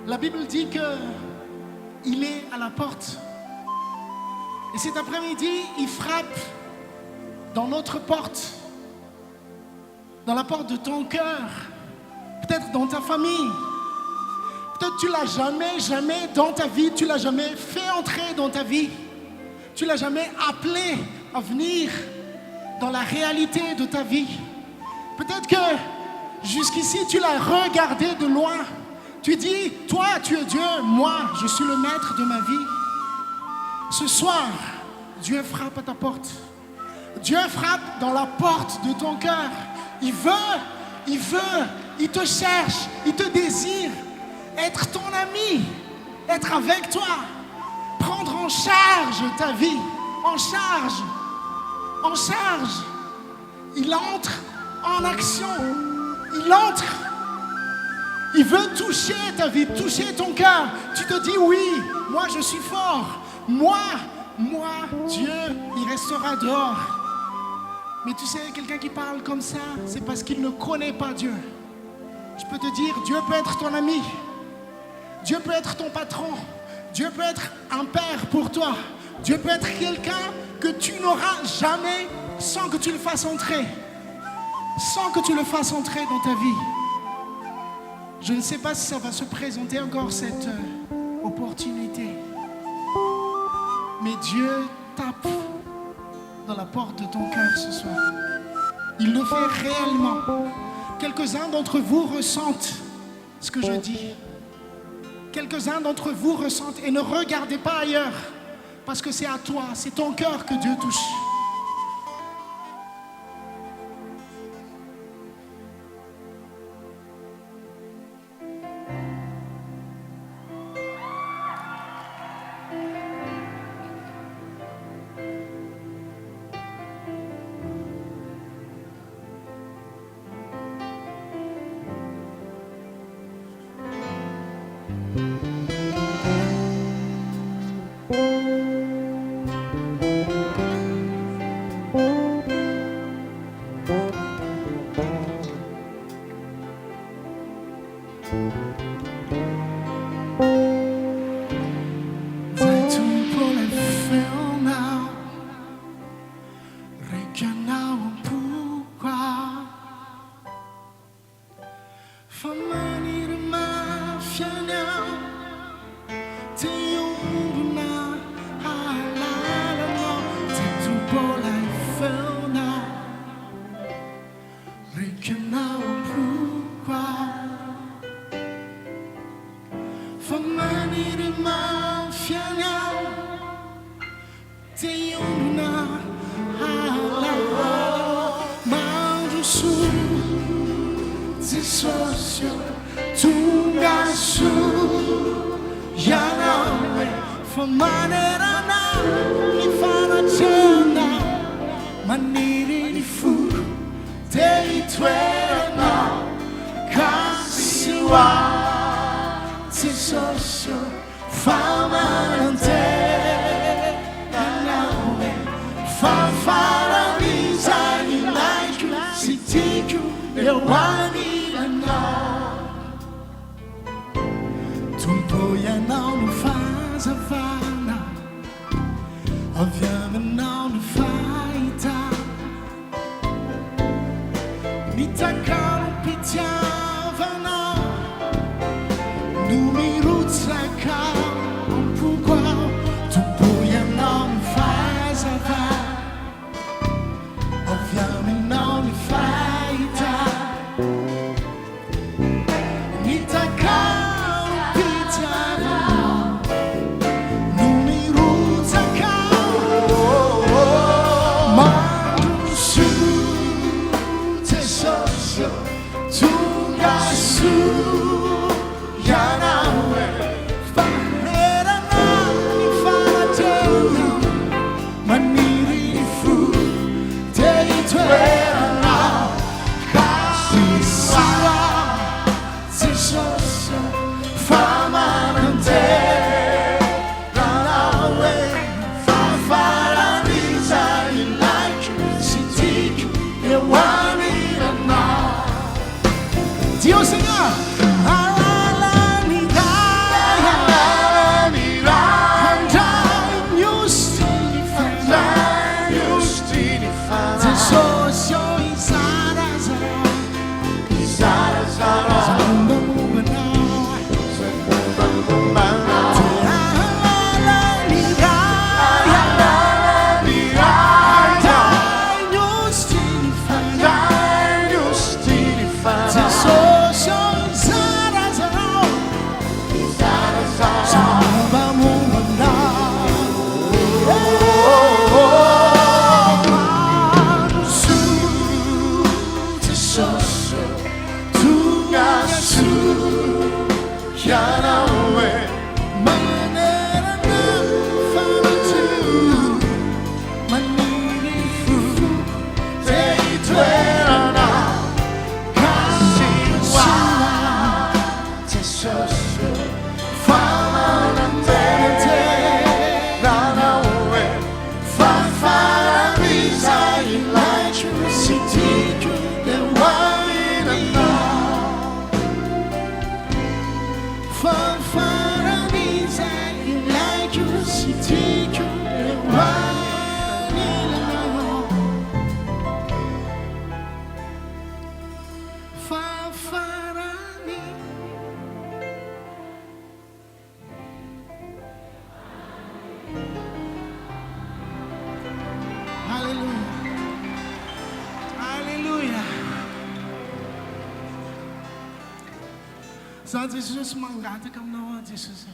La Bible dit qu'il est à la porte. Et cet après-midi, il frappe dans notre porte, dans la porte de ton cœur, peut-être dans ta famille. Peut-être tu l'as jamais dans ta vie, tu l'as jamais fait entrer dans ta vie. Tu l'as jamais appelé à venir dans la réalité de ta vie. Peut-être que jusqu'ici, tu l'as regardé de loin. Tu dis, toi, tu es Dieu, moi, je suis le maître de ma vie. Ce soir, Dieu frappe à ta porte. Dieu frappe dans la porte de ton cœur. Il te cherche, il te désire. Être ton ami, être avec toi, prendre en charge ta vie, en charge. Il entre en action, il veut toucher ta vie, toucher ton cœur. Tu te dis oui, moi je suis fort, moi Dieu, il restera dehors. Mais tu sais, quelqu'un qui parle comme ça, c'est parce qu'il ne connaît pas Dieu. Je peux te dire, Dieu peut être ton ami, Dieu peut être ton patron, Dieu peut être un père pour toi, Dieu peut être quelqu'un que tu n'auras jamais sans que tu le fasses entrer, dans ta vie. Je ne sais pas si ça va se présenter encore cette opportunité, mais Dieu tape dans la porte de ton cœur ce soir. Il le fait réellement. Quelques-uns d'entre vous ressentent ce que je dis. Quelques-uns d'entre vous ressentent et ne regardez pas ailleurs, parce que c'est à toi, c'est ton cœur que Dieu touche. Sure. Za Jesús mangataka aminao Jesús.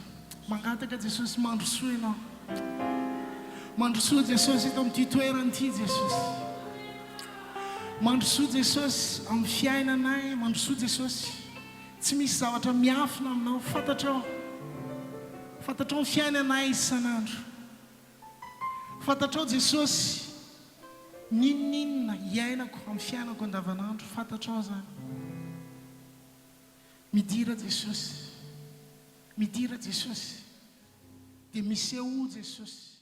Mangataka Jesús mandrosoa ianao. Mandrosoa Jesús eto amin'ity toerana ity Jesús. Mandrosoa Jesús amin'ny fiainanay, mandrosoa Jesús. Tsy misy zavatra miafina aminao, fantatrao. Fantatrao ny fiainanay isan'andro. Fantatrao Jesús ninninona iainako amin'ny fiainako andavanandro, fantatrao zany. Midira Jesús. Midira Jesús. Dia miseho Jesús.